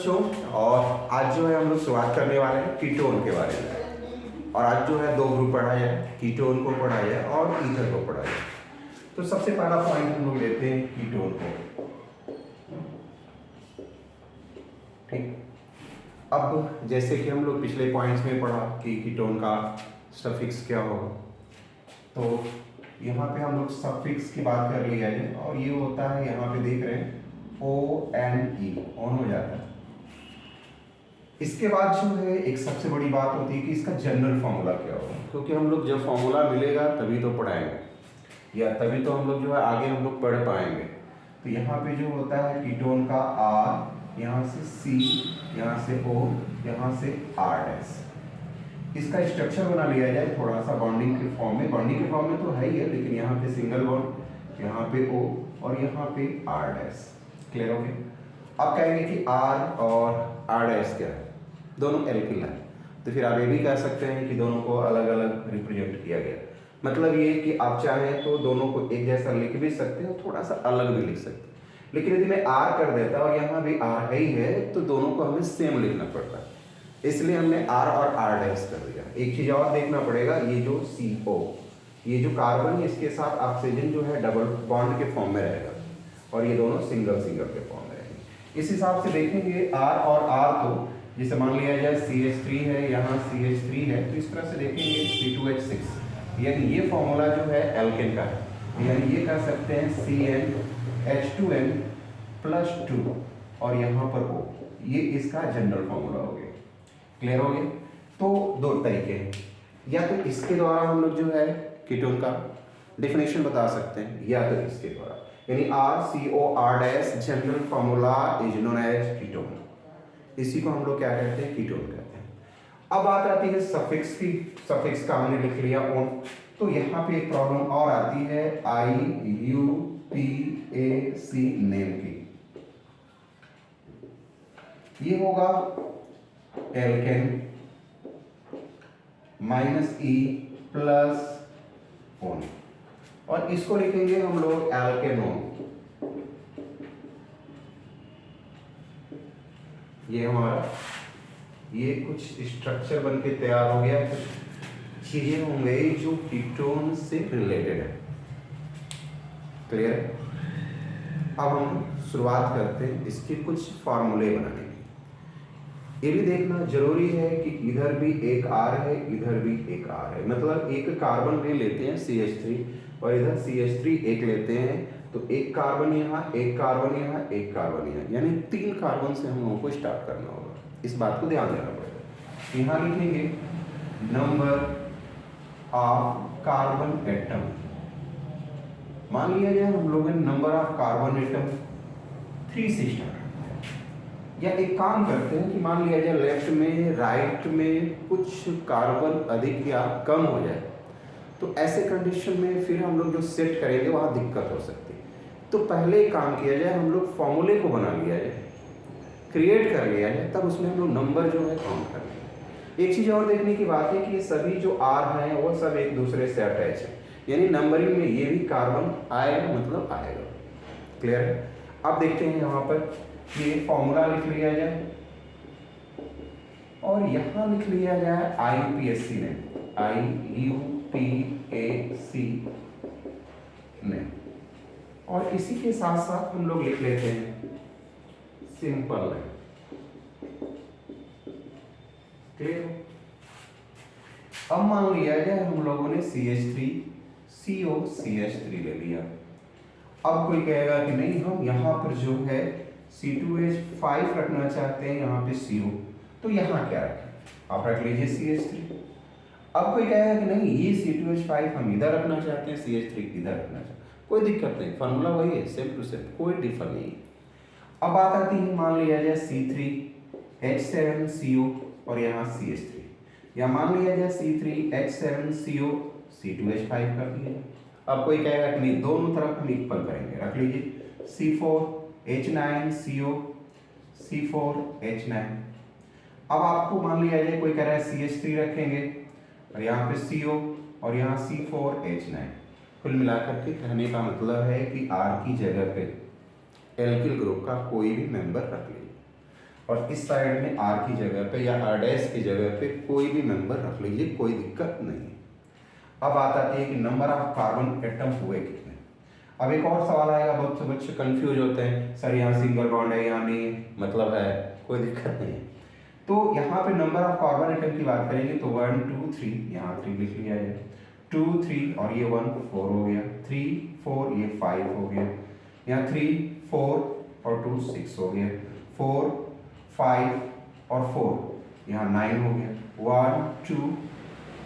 बच्चों, और आज जो है हम लोग शुरुआत करने वाले हैं कीटोन के बारे में। और आज जो है दो ग्रुप पढ़ा है, कीटोन को पढ़ा है और ईथर को पढ़ा है। तो सबसे पहला पॉइंट हम लोग लेते हैं कीटोन को। ठीक, अब जैसे कि हम लोग पिछले पॉइंट्स में पढ़ा कि कीटोन का सफिक्स क्या होगा, तो यहाँ पे हम लोग सफिक्स की बात कर लिया है और ये होता है, यहाँ पे देख रहे हैं ONE, ऑन हो जाता है। इसके बाद जो है एक सबसे बड़ी बात होती है कि इसका जनरल फॉर्मूला क्या होगा, क्योंकि हम लोग जब फॉर्मूला मिलेगा तभी तो पढ़ाएंगे या तभी तो हम लोग जो है आगे हम लोग पढ़ पाएंगे। तो यहाँ पे जो होता है कीटोन का R, यहाँ से C, यहाँ से O, यहाँ से R'। इसका स्ट्रक्चर बना लिया जाए थोड़ा सा बॉन्डिंग के फॉर्म में। बॉन्डिंग के फॉर्म में तो है ही है, लेकिन यहाँ पे सिंगल बॉन्ड, यहाँ पे O और यहाँ पे R'। क्लियर हो गया। अब कहेंगे कि R और R' क्या है, दोनों एल्किल है, तो फिर आप ये भी कह सकते हैं कि दोनों को अलग अलग रिप्रेजेंट किया गया। मतलब ये कि आप चाहें तो दोनों को एक जैसा लिख भी सकते हैं, थोड़ा सा अलग भी लिख सकते हैं। लेकिन यदि मैं R कर देता और यहाँ भी R ही है तो दोनों को हमें सेम लिखना पड़ता है, इसलिए हमने R और R' कर दिया। एक चीज और देखना पड़ेगा, ये जो CO, ये जो कार्बन है इसके साथ ऑक्सीजन जो है डबल बॉन्ड के फॉर्म में रहेगा और ये दोनों सिंगल सिंगल के फॉर्म में रहेंगे। इस हिसाब से देखेंगे R और R, तो जिसे मान लिया जाए CH3 है, यहाँ CH3 है, तो इस तरह से देखेंगे C2H6, यानी ये फॉर्मूला जो है एल्केन का है, यानी ये कह सकते हैं CnH2n + 2 और यहाँ पर O, ये इसका जनरल फॉर्मूला हो गया। क्लियर हो गया। तो दो तरीके हैं, या तो इसके द्वारा हम लोग जो है कीटोन का डेफिनेशन बता सकते हैं, या तो इसके द्वारा, यानी RCOR' general formula is known as ketone. इसी को हम लोग क्या कहते हैं, कीटोन कहते हैं। अब बात आती है सफिक्स की। सफिक्स का हमने लिख लिया ऑन, तो यहाँ पे एक प्रॉब्लम और आती है IUPAC नेम की। ये होगा एल्केन -E + ओन, और इसको लिखेंगे हम लोग एल्केनोन। ये हमारा ये कुछ स्ट्रक्चर बन के तैयार हो गया, कुछ चीजें होंगे जो कीटोन से रिलेटेड है। क्लियर है। अब हम शुरुआत करते हैं इसके कुछ फार्मूले बनाने की। ये भी देखना जरूरी है कि इधर भी एक R है, इधर भी एक R है, मतलब एक कार्बन ले लेते हैं CH3 और इधर CH3 एक लेते हैं, तो एक कार्बन यहाँ, एक कार्बन यहाँ, एक कार्बन यहाँ, यानी 3 कार्बन से हम लोगों को स्टार्ट करना होगा। इस बात को ध्यान देना पड़ेगा। यहाँ लिखेंगे नंबर ऑफ कार्बन एटम। मान लिया जाए हम लोगों ने नंबर ऑफ कार्बन एटम 3 से स्टार्ट, या एक काम करते हैं कि मान लिया जाए लेफ्ट में राइट में कुछ कार्बन अधिक या कम हो जाए, तो ऐसे कंडीशन में फिर हम लोग जो सेट करेंगे वहाँ दिक्कत हो सकती है। तो पहले एक काम किया जाए, हम लोग फॉर्मूले को बना लिया जाए, क्रिएट कर लिया जाए, तब उसमें हम लोग नंबर जो है काउंट कर लेंगे। एक चीज़ और देखने की बात है कि ये सभी जो R हैं वो सब एक दूसरे से अटैच है, यानी नंबरिंग में ये भी कार्बन आएगा, मतलब आएगा। क्लियर है। अब देखते हैं यहाँ पर ये फॉर्मूला लिख लिया जाए और यहाँ लिख लिया जाए IUPAC ने, IUPAC ने, और इसी के साथ साथ हम लोग लिख लेते हैं सिंपल है। क्लियर। अब मान लिया जाए हम लोगों ने CH3 CO CH3 ले लिया। अब कोई कहेगा कि नहीं, हम यहाँ पर जो है C2H5 रखना चाहते हैं, यहाँ पे CO, तो यहाँ क्या रखें, आप रख लीजिए CH3। अब कोई कहेगा कि नहीं, ये C2H5 हम इधर रखना चाहते हैं, CH3 इधर रखना चाहते हैं, कोई दिक्कत नहीं, फार्मूला वही है, सेम टू सेम, कोई डिफर नहीं है। अब बात आती है, मान लिया जाए C3H7CO और यहाँ CH3, या मान लिया जाए C3H7CO C2H5 कर दिया। अब कोई कहेगा कि नहीं, दोनों तरफ हम इक्वल करेंगे, रख लीजिए C4H9CO C4H9। अब आपको मान लिया जाए कोई कह रहा है CH3 रखेंगे और यहाँ पे CO और यहाँ C4H9। कुल मिलाकर के कहने का मतलब है कि R की जगह पे एल्किल ग्रुप का कोई भी मेंबर रख लीजिए। और इस साइड में R की जगह पे या R डैश की जगह पे कोई भी मेंबर रख लीजिए, कोई दिक्कत नहीं। अब बात आती है कि नंबर ऑफ कार्बन एटम हुए कितने। अब एक और सवाल आएगा, बहुत से बच्चे कंफ्यूज होते हैं, सर यहाँ सिंगल बॉन्ड है यहाँ नहीं, मतलब है, कोई दिक्कत नहीं है। तो यहाँ पे नंबर ऑफ कार्बन एटम की बात करेंगे तो 1 2 3, यहाँ 3 लिख लिया है, 2 3 और ये 1 4 हो गया, 3 4 ये 5 हो गया, यहाँ 3 4 और 2 6 हो गया, 4 5 और 4 यहाँ 9 हो गया, 1 2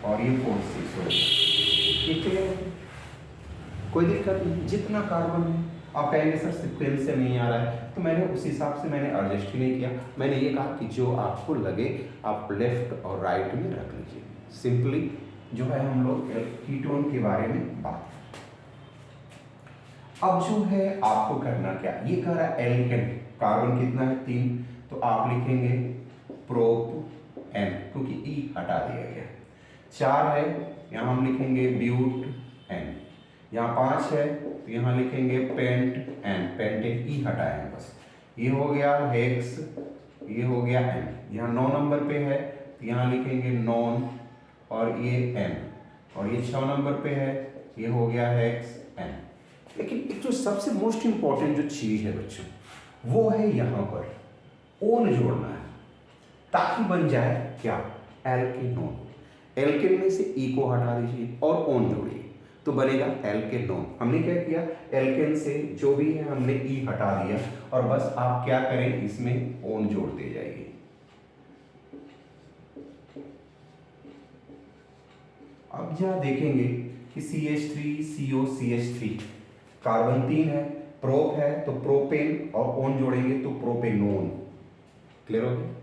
और ये 4 6 हो गया। ठीक है, कोई दिक्कत नहीं। जितना कार्बन है, आप कहेंगे सर सीक्वेंस से नहीं आ रहा है, तो मैंने उस हिसाब से मैंने एडजस्ट ही नहीं किया। मैंने ये कहा कि जो आपको लगे आप लेफ्ट और राइट में रख लीजिए। सिंपली जो है हम लोग कीटोन के बारे में बात। अब जो है आपको करना क्या, ये कह रहा है एल्केन, कार्बन कितना है 3, तो आप लिखेंगे प्रोप एन, क्योंकि ई हटा दिया गया। 4 है, यहाँ हम लिखेंगे ब्यूट एन। यहाँ 5 है तो यहाँ लिखेंगे पेंट एन, पेंटेन ई हटाए हैं बस। ये हो गया हेक्स, ये हो गया एन। यहाँ 9 नंबर पे है तो यहाँ लिखेंगे नॉन और ये एन, और ये 6 नंबर पे है, ये हो गया हेक्स एन। लेकिन एक जो सबसे मोस्ट इंपॉर्टेंट जो चीज है बच्चों, वो है यहाँ पर ओन जोड़ना है, ताकि बन जाए क्या, एल्केनोन। एल्केन में से ई को हटा दीजिए और ओन जोड़िए तो बनेगा एल्केनोन। हमने क्या किया, एल्केन से जो भी है हमने ई हटा दिया, और बस आप क्या करें, इसमें ओन जोड़ते जाइए। अब जहाँ देखेंगे कि CH3 CO CH3, कार्बन 3 है, प्रोप है तो प्रोपेन, और ओन जोड़ेंगे तो प्रोपेनोन। क्लियर हो गया।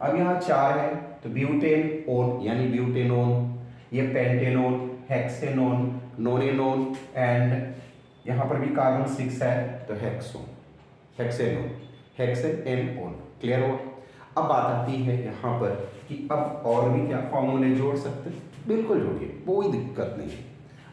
अब यहाँ 4 है तो ब्यूटेन ओन यानी ब्यूटेनोन, ये पेंटेनोन, हेक्सेनोन, नोनेनोन, एंड यहाँ पर भी कार्बन 6 है तो हेक्सोन, हेक्सेनोन, हेक्सेन एन ओन। क्लियर हो। अब बात आती है यहाँ पर कि अब और भी क्या फॉर्मूले जोड़ सकते हैं, बिल्कुल जोड़िए, कोई दिक्कत नहीं है।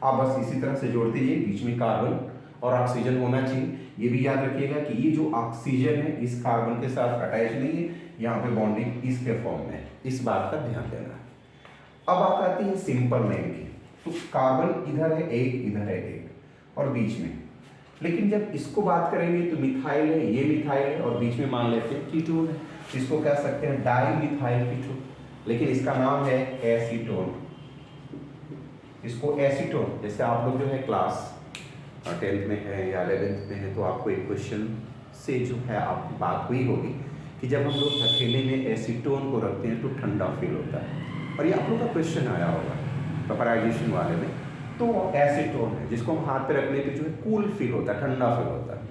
आप बस इसी तरह से जोड़ते जाइए, बीच में कार्बन और ऑक्सीजन होना चाहिए। ये भी याद रखिएगा कि ये जो ऑक्सीजन है इस कार्बन के साथ अटैच नहीं है, यहाँ पे बॉन्डिंग इसके फॉर्म में है, इस बात का ध्यान देना है। अब बात आती है सिंपल नेम की, तो कार्बन इधर है एक, इधर है एक और बीच में, लेकिन जब इसको बात करेंगे तो मिथाइल है, ये मिथाइल है और बीच में मान लेते हैं कीटोन है, इसको कह सकते हैं डाई मिथाइल कीटोन, लेकिन इसका नाम है एसीटोन। इसको एसीटोन, जैसे आप लोग जो है क्लास 10th में है या 11th में है तो आपको एक क्वेश्चन से जो है आपकी बात हुई होगी कि जब हम लोग हथेली में एसीटोन को रखते हैं तो ठंडा फील होता है, और ये आप लोग का क्वेश्चन आया होगा वेपराइजेशन वाले में, तो एसीटोन है जिसको हम हाथ पे रखने पे जो है कूल फील होता है, ठंडा फील होता है,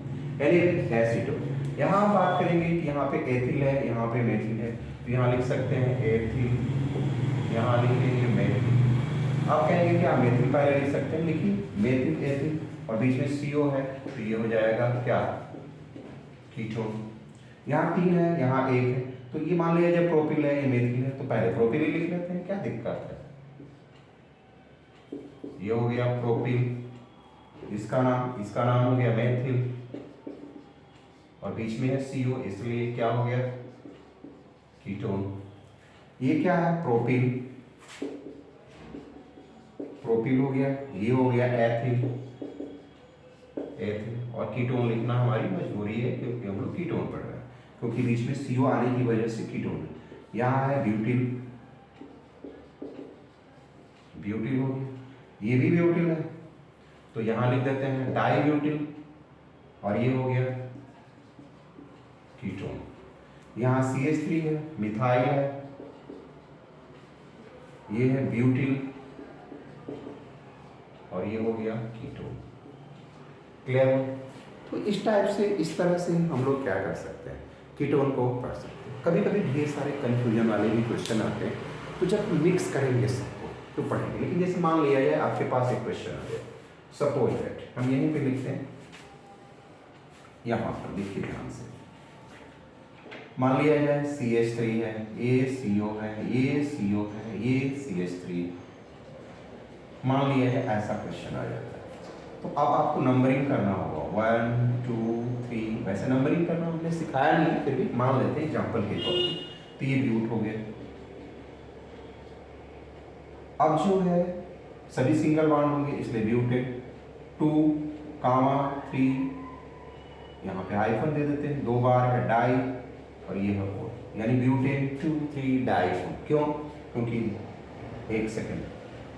एनीवे एसीटोन। यहाँ हम बात करेंगे कि यहाँ पे एथिल है, यहाँ पे मेथिल है, तो यहाँ लिख सकते हैं एथिल, यहाँ लिखेंगे मेथिल। आप कहेंगे कि आप मेथिल पहले लिख सकते हैं, लिखिए मेथिल एथिल और बीच में CO है तो ये हो जाएगा क्या, कीटोन। यहाँ 3 है, यहाँ 1 है, तो ये मान लिया जब प्रोपिल है, ये मेथिल है, तो पहले प्रोपिल ही लिख लेते हैं, क्या दिक्कत है। ये हो गया प्रोपिल, इसका नाम हो गया मेथिल, और बीच में है CO, इसलिए क्या हो गया, कीटोन। ये क्या है, प्रोपिल, प्रोपिल हो गया, ये हो गया एथिल, एथिल, और कीटोन लिखना हमारी मजबूरी है क्योंकि हम लोग कीटोन पढ़ रहे हैं, क्योंकि बीच में CO आने की वजह से कीटोन है। यहाँ है ब्यूटिल, ब्यूटिल हो गया, ये भी ब्यूटिल है तो यहाँ लिख देते हैं डाई ब्यूटिल, और ये हो गया कीटोन। यहाँ CH3 है, मिथाइल है, ये है ब्यूटिल, और ये हो गया कीटोन। क्लियर हो। तो इस टाइप से, इस तरह से हम लोग क्या कर सकते हैं, कीटोन को पढ़ सकते हैं। कभी कभी ढेर सारे कंफ्यूजन वाले भी क्वेश्चन आते हैं, तो जब मिक्स करेंगे सबको तो पढ़ेंगे। लेकिन जैसे मान लिया जाए आपके पास एक क्वेश्चन आ जाए, सपोज दैट हम यहीं पे लिखते हैं, यहाँ पर देखिए ध्यान से, मान लिया जाए CH3 है, ये CO है, ये CO है, ये CH3, मान लिया जाए ऐसा क्वेश्चन आ जाता है। तो अब आपको नंबरिंग करना होगा 1 2 3, वैसे नंबरिंग करना हमने सिखाया नहीं, फिर भी मान लेते हैं एग्जाम्पल के तौर पे। तो ये ब्यूट हो गया। अब जो है सभी सिंगल बॉन्ड होंगे इसलिए ब्यूटेन 2 कामा 3, यहाँ पे हाइफन दे देते हैं, 2 बार है डाई और ये है 4, यानी ब्यूटेन 2 3 डाई। क्यों? क्योंकि एक सेकेंड,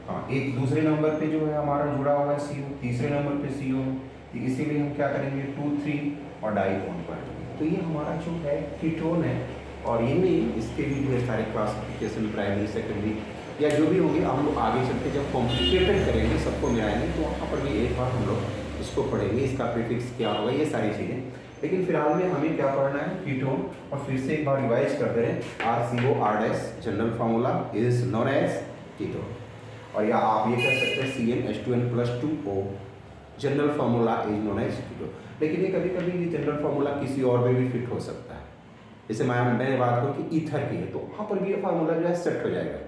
हाँ, एक दूसरे नंबर पे जो है हमारा जुड़ा हुआ है CO, तीसरे नंबर पे CO है, तो इसीलिए हम क्या करेंगे 2 3 और डाई ऑन पर। तो ये हमारा जो है कीटोन है। और ये नहीं, इसके भी ढेर सारे क्लासिफिकेशन प्राइमरी सेकेंडरी या जो भी होंगे हम लोग आगे चल के जब कॉम्प्लिकेटेड करेंगे सबको मिलाएंगे तो वहाँ पर भी एक बार हम लोग इसको पढ़ेंगे, इसका प्रीफिक्स क्या होगा, ये सारी चीज़ें। लेकिन फिलहाल में हमें क्या पढ़ना है कीटोन, और फिर से एक बार रिवाइज करते रहे। RCOR' general formula is known as ketone, और या आप ये कह सकते हैं CnH2n+2O general formula is known as ketone. लेकिन ये कभी कभी ये जनरल फार्मूला किसी और में भी फिट हो सकता है। जैसे मैंने बात करूँ कि ईथर की है तो वहाँ पर भी ये फार्मूला जो है सेट हो जाएगा,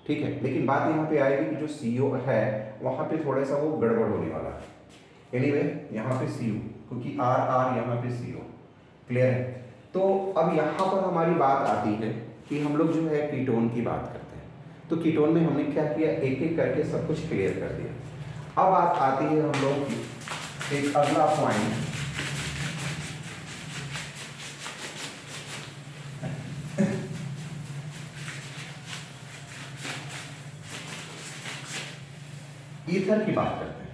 ठीक है। लेकिन बात यहाँ पे आएगी कि जो CO है वहाँ पे थोड़ा सा वो गड़बड़ होने वाला है। एनीवे यहाँ पे CO, क्योंकि R यहाँ पे CO, क्लियर है। तो अब यहाँ पर हमारी बात आती है कि हम लोग जो है कीटोन की बात करते हैं। तो कीटोन में हमने क्या किया, एक एक करके सब कुछ क्लियर कर दिया। अब बात आती है हम लोग की एक अगला पॉइंट, ईथर की बात करते हैं।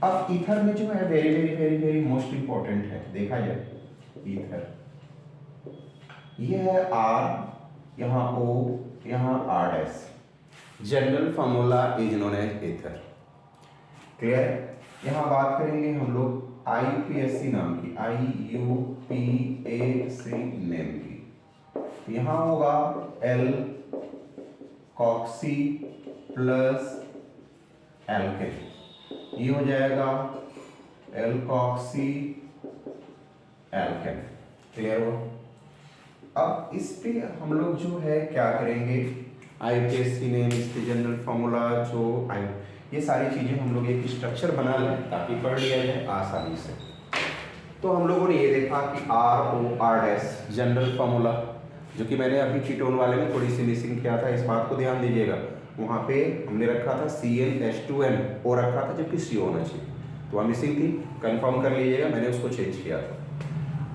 अब ईथर में जो है very very very very most important है, देखा जाए ईथर, ये है R, यहाँ O, यहाँ R', general formula is known as ether, क्लियर है। यहाँ बात करेंगे हम लोग IUPAC नाम की, IUPAC नेम की। यहाँ होगा L-कॉक्सी प्लस एल्केन, ये हो जाएगा L-कॉक्सी एल्केन, क्लियर हो। अब इस पे हम लोग जो है क्या करेंगे, IUPAC नेम, इसके जनरल फार्मूला जो ये सारी चीज़ें हम लोग एक स्ट्रक्चर बना लें ताकि पढ़ लिया जाए आसानी से। तो हम लोगों ने ये देखा कि ROR' जनरल फार्मूला, जो कि मैंने अभी कीटोन वाले में थोड़ी सी मिसिंग किया था, इस बात को ध्यान दीजिएगा। वहाँ पे हमने रखा था CnH2n ओ रखा था, जबकि CO होना चाहिए, तो वहाँ मिसिंग थी, कंफर्म कर लीजिएगा, मैंने उसको चेंज किया था।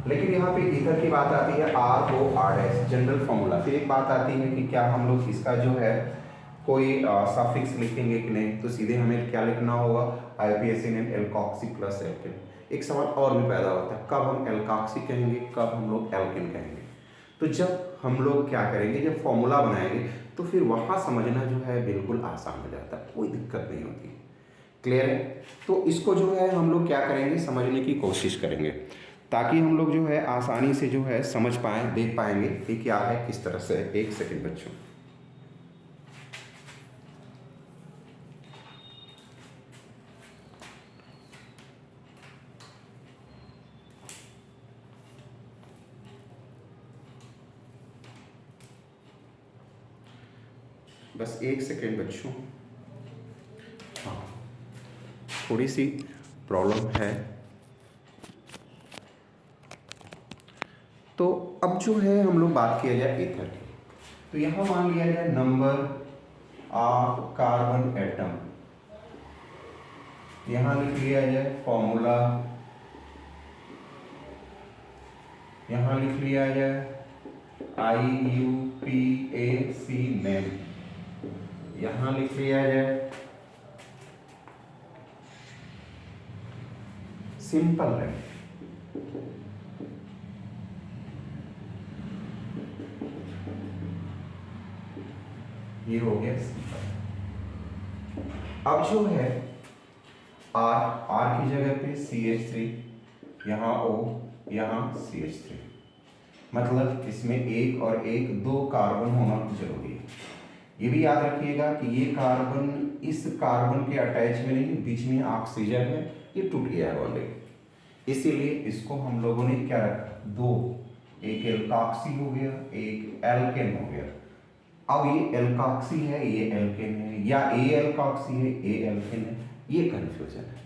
लेकिन यहाँ पे ईथर की बात आती है ROR' जनरल फार्मूला। फिर एक बात आती है कि क्या हम लोग इसका जो है कोई सफिक्स लिखेंगे कि नहीं, तो सीधे हमें क्या लिखना होगा, IUPAC नेम L-कॉक्सी प्लस एल्केन। एक सवाल और भी पैदा होता है, कब हम L-कॉक्सी कहेंगे, कब हम लोग एल्केन कहेंगे। तो जब हम लोग क्या करेंगे, जब फॉर्मूला बनाएंगे तो फिर वहाँ समझना जो है बिल्कुल आसान हो जाता है, कोई दिक्कत नहीं होती, क्लियर है। तो इसको जो है हम लोग क्या करेंगे, समझने की कोशिश करेंगे ताकि हम लोग जो है आसानी से जो है समझ पाएँ, देख पाएंगे कि क्या है किस तरह से। एक सेकेंड बच्चों, बस एक सेकेंड बच्चों, हाँ थोड़ी सी प्रॉब्लम है। तो अब जो है हम लोग बात किया जाए ईथर की, तो यहाँ मान लिया जाए नंबर ऑफ कार्बन एटम, यहाँ लिख लिया जाए फॉर्मूला, यहाँ लिख लिया जाए IUPAC नेम, यहाँ लिख लिया जाए, सिंपल है। ये हो गया सिंपल। अब जो है R की जगह पे CH3, यहाँ O, यहाँ CH3, मतलब इसमें एक और एक दो कार्बन होना जरूरी है। ये भी याद रखिएगा कि ये कार्बन इस कार्बन के अटैच में नहीं, बीच में ऑक्सीजन है, ये टूट गया है ऑलरेडी, इसीलिए इसको हम लोगों ने क्या रखा, दो, एक एल्काक्सी हो गया, एक एल्केन हो गया। अब ये एल्काक्सी है, ये एल्केन है, या ए एल्काक्सी है, ए एल्केन है, ये कन्फ्यूजन है।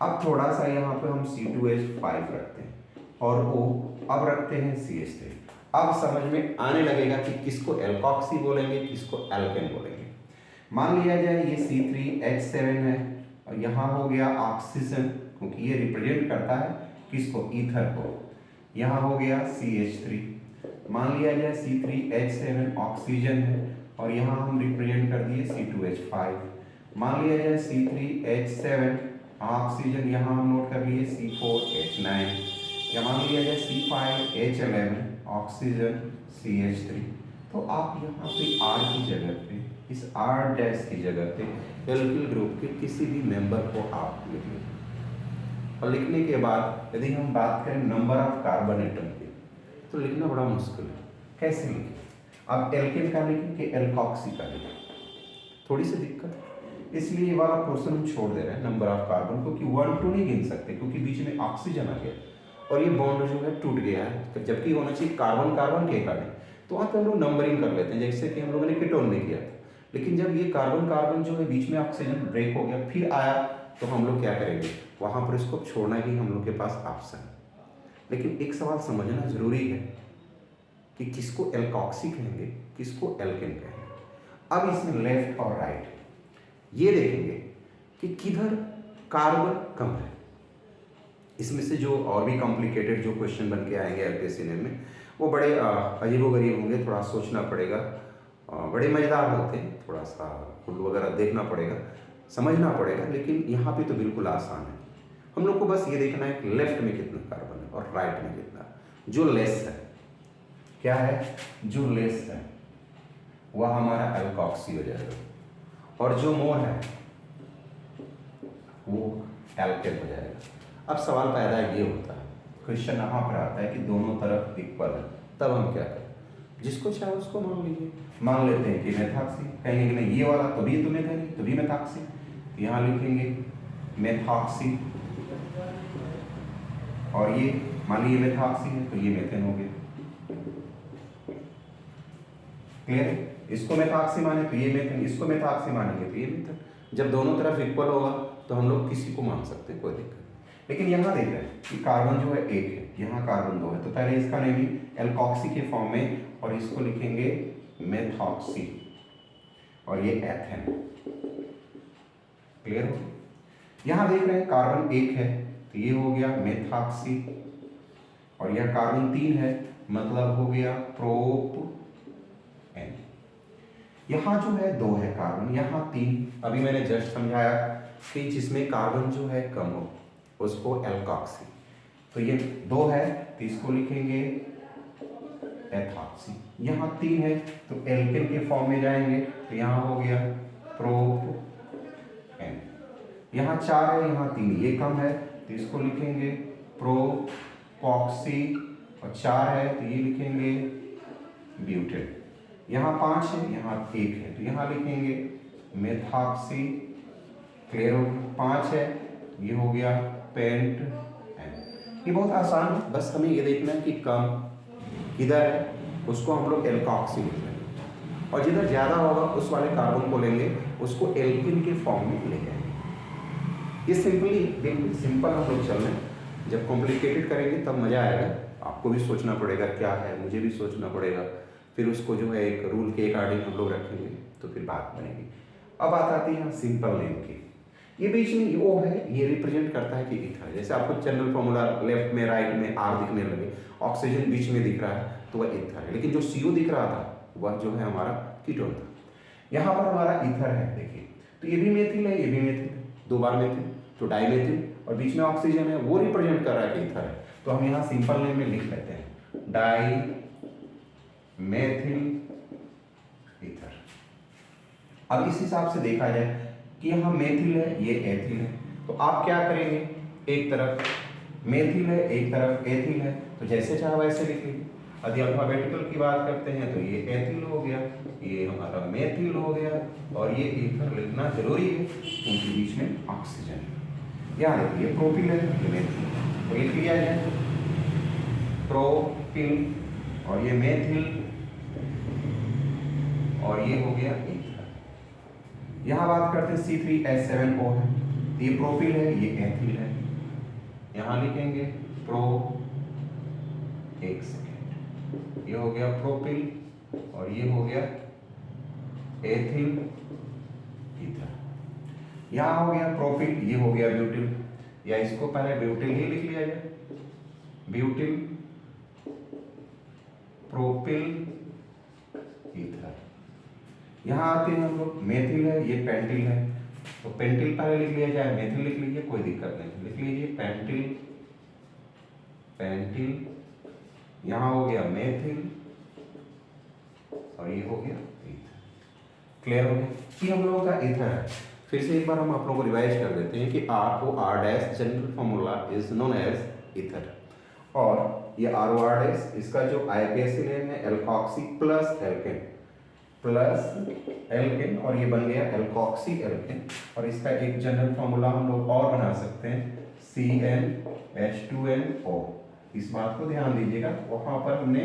अब थोड़ा सा यहाँ पे हम C2H5 रखते हैं और O अब रखते हैं CH3। अब समझ में आने लगेगा कि किसको एल्कोक्सी बोलेंगे, किसको एल्केन बोलेंगे। मान लिया जाए ये C3H7 है और यहाँ हो गया ऑक्सीजन, क्योंकि ये रिप्रेजेंट करता है किसको, ईथर को। यहाँ हो गया CH3। मान लिया जाए C3H7 ऑक्सीजन है और यहाँ हम रिप्रेजेंट कर दिए C2H5। मान लिया जाए C3H7 ऑक्सीजन, यहाँ हम नोट कर लिए C4H9। या मान लिया जाए C5H11 ऑक्सीजन CH3। तो आप यहाँ पे R की जगह पे, इस R डैश की जगह पे एल्किल ग्रुप के किसी भी मेंबर को आप लिख लें। और लिखने के बाद यदि हम बात करें नंबर ऑफ कार्बन एटम की, तो लिखना बड़ा मुश्किल है। कैसे लिखें? अब एल्केन का लिखें कि एल्कोक्सी का लिखें, थोड़ी सी दिक्कत है। इसलिए ये वाला पोर्शन हम छोड़ दे रहे हैं नंबर ऑफ कार्बन को, कि 1 2 नहीं गिन सकते क्योंकि बीच में ऑक्सीजन आ गया और ये बॉन्ड जो है टूट गया है, जबकि होना चाहिए कार्बन कार्बन के अकॉर्डिंग। तो वहाँ पे हम लोग नंबरिंग कर लेते हैं, जैसे कि हम लोगों ने कीटोन में किया था। लेकिन जब ये कार्बन कार्बन जो है बीच में ऑक्सीजन ब्रेक हो गया फिर आया, तो हम लोग क्या करेंगे, वहाँ पर इसको छोड़ना ही हम लोग के पास ऑप्शन। लेकिन एक सवाल समझना जरूरी है कि किसको एल्कोक्सी कहेंगे, किसको एल्केन कहेंगे। अब इसमें लेफ्ट और राइट ये देखेंगे कि किधर कार्बन कम है। इसमें से जो और भी कॉम्प्लिकेटेड जो क्वेश्चन बन के आएंगे एलपीएससी में, वो बड़े अजीबोगरीब होंगे, थोड़ा सोचना पड़ेगा, बड़े मज़ेदार होते हैं, थोड़ा सा उल्लू वगैरह देखना पड़ेगा, समझना पड़ेगा। लेकिन यहाँ पे तो बिल्कुल आसान है। हम लोग को बस ये देखना है कि लेफ्ट में कितना कार्बन है और राइट में कितना। जो लेस है, क्या है, जो लेस है वह हमारा एल्कोक्सी हो जाएगा, और जो मोर है वो एल्केन हो जाएगा। अब सवाल पैदा ये होता है, क्वेश्चन यहाँ पर आता है कि दोनों तरफ इक्वल है, तब हम क्या करें? जिसको चाहे उसको मान लीजिए। मान लेते हैं कि मेथॉक्सी, कहेंगे कि नहीं ये वाला तो भी मेथेन, तो भी मेथॉक्सी, तो यहाँ लिखेंगे मेथॉक्सी, और ये मान लीजिए मेथॉक्सी है तो ये मेथेन हो गया। क्लियर? इसको मेथॉक्सी माने तो ये मेथेन, इसको मेथॉक्सी मानेंगे तो ये मेथेन। जब दोनों तरफ इक्वल होगा तो हम लोग किसी को मान सकते हैं, कोई दिक्कत। लेकिन यहाँ देख रहे हैं कि कार्बन जो है एक है, यहाँ कार्बन 2 है, तो पहले इसका नेमिंग एल्कोक्सी के फॉर्म में, और इसको लिखेंगे मेथॉक्सी, और ये एथेन। क्लियर हो? यहाँ देख रहे हैं कार्बन 1 है तो ये हो गया मेथॉक्सी, और यह कार्बन 3 है मतलब हो गया प्रोपेन। यहाँ जो है 2 है कार्बन, यहाँ 3। अभी मैंने जस्ट समझाया कि जिसमें कार्बन जो है कम हो उसको एल्कोक्सी, तो ये 2 है तो इसको लिखेंगे एथॉक्सी। यहाँ 3 है तो एल्केन के फॉर्म में जाएंगे, तो यहाँ हो गया प्रोपेन। यहाँ 4 है, यहाँ 3, ये कम है तो इसको लिखेंगे प्रोपॉक्सी, और 4 है तो ये लिखेंगे ब्यूटेन। यहाँ 5 है, यहाँ 1 है तो यहाँ लिखेंगे मेथॉक्सी। क्लियर हो? 5 है, ये हो गया पेंट एन। ये बहुत आसान है, बस हमें ये देखना है कि कम किधर है, उसको हम लोग एल्कोक्सी लिख लेंगे, और जिधर ज़्यादा होगा उस वाले कार्बन को लेंगे, उसको एल्किन के फॉर्म में ले जाएंगे। ये सिंपली बिल्कुल सिंपल हम लोग चल रहे हैं। जब कॉम्प्लिकेटेड करेंगे तब मज़ा आएगा, आपको भी सोचना पड़ेगा क्या है, मुझे भी सोचना पड़ेगा, फिर उसको जो है एक रूल के अकॉर्डिंग हम लोग रखेंगे तो फिर बात बनेगी। अब बात आती है सिंपल नेम की। ये बीच में ओ है, ये रिप्रेजेंट करता है कि ईथर। जैसे आपको जनरल फॉर्मूला लेफ्ट में राइट में आर दिखने लगे, ऑक्सीजन बीच में दिख रहा है तो वह ईथर है। लेकिन जो CO दिख रहा था वह जो है हमारा कीटोन था। यहाँ पर हमारा ईथर है, देखिए तो ये भी मेथिल है, ये भी मेथिल है, 2 बार मेथिल तो डाइमेथिल, और बीच में ऑक्सीजन है वो रिप्रेजेंट कर रहा है कि ईथर है। तो हम यहाँ सिंपल नेम में लिख लेते हैं डाई मेथिल ईथर। अब इस हिसाब से देखा जाए कि यहाँ मेथिल है, ये एथिल है, तो आप क्या करेंगे, एक तरफ मेथिल है एक तरफ एथिल है, तो जैसे चाहे वैसे लिख लीजिए। यदि अल्फाबेटिकल की बात करते हैं तो ये एथिल हो गया, ये हमारा मेथिल हो गया, और ये ईथर लिखना जरूरी है क्योंकि बीच में ऑक्सीजन है। यहाँ देखिए ये प्रोपिल है, ये मेथिल, तो लिख लिया जाए प्रोपिल, और ये मेथिल, और ये हो गया ईथर। यहाँ बात करते हैं C3H7O है, ये प्रोपिल है, ये एथिल है, यहाँ लिखेंगे प्रो, एक सेकेंड, ये हो गया प्रोपिल और ये हो गया एथिल ईथर। यहाँ हो गया प्रोपिल, ये हो गया ब्यूटिल, या इसको पहले ब्यूटिल ही लिख लिया जाए, ब्यूटिल प्रोपिल ईथर। यहाँ आते हैं हम लोग, मेथिल है, ये पेंटिल है, तो पेंटिल पहले लिख लिया जाए, मेथिल लिख लीजिए, कोई दिक्कत नहीं, लिख लीजिए पेंटिल, पेंटिल, यहाँ हो गया मेथिल और ये हो गया ईथर। क्लियर हो गया? ये हम लोगों का ईथर है। फिर से एक बार हम आप लोगों को रिवाइज कर देते हैं कि ROR' general formula is known as ether, और ये ROR' इसका जो IUPAC नेम है alkoxy plus alkane, plus alkane, और ये बन गया एल्कोक्सी एल्केन। और इसका एक जनरल फॉर्मूला हम लोग और बना सकते हैं CnH2nO। इस बात को ध्यान दीजिएगा, वहां पर हमने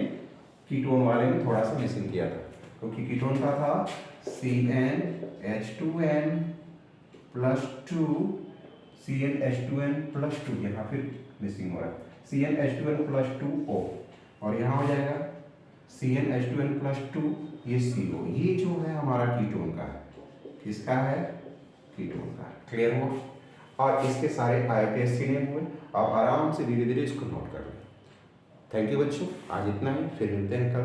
कीटोन वाले में थोड़ा सा मिसिंग किया था, क्योंकि कीटोन का था CnH2n प्लस 2, CnH2n प्लस 2, यहाँ फिर मिसिंग हो रहा है CnH2n प्लस 2O, और यहाँ हो जाएगा CnH2n प्लस 2, ये CO। ये जो है हमारा कीटोन का है, किसका है? कीटोन का। क्लियर हो? और इसके सारे IUPAC नेम हुए। आप आराम से धीरे धीरे इसको नोट कर लें। थैंक यू बच्चों, आज इतना ही, फिर मिलते हैं कल।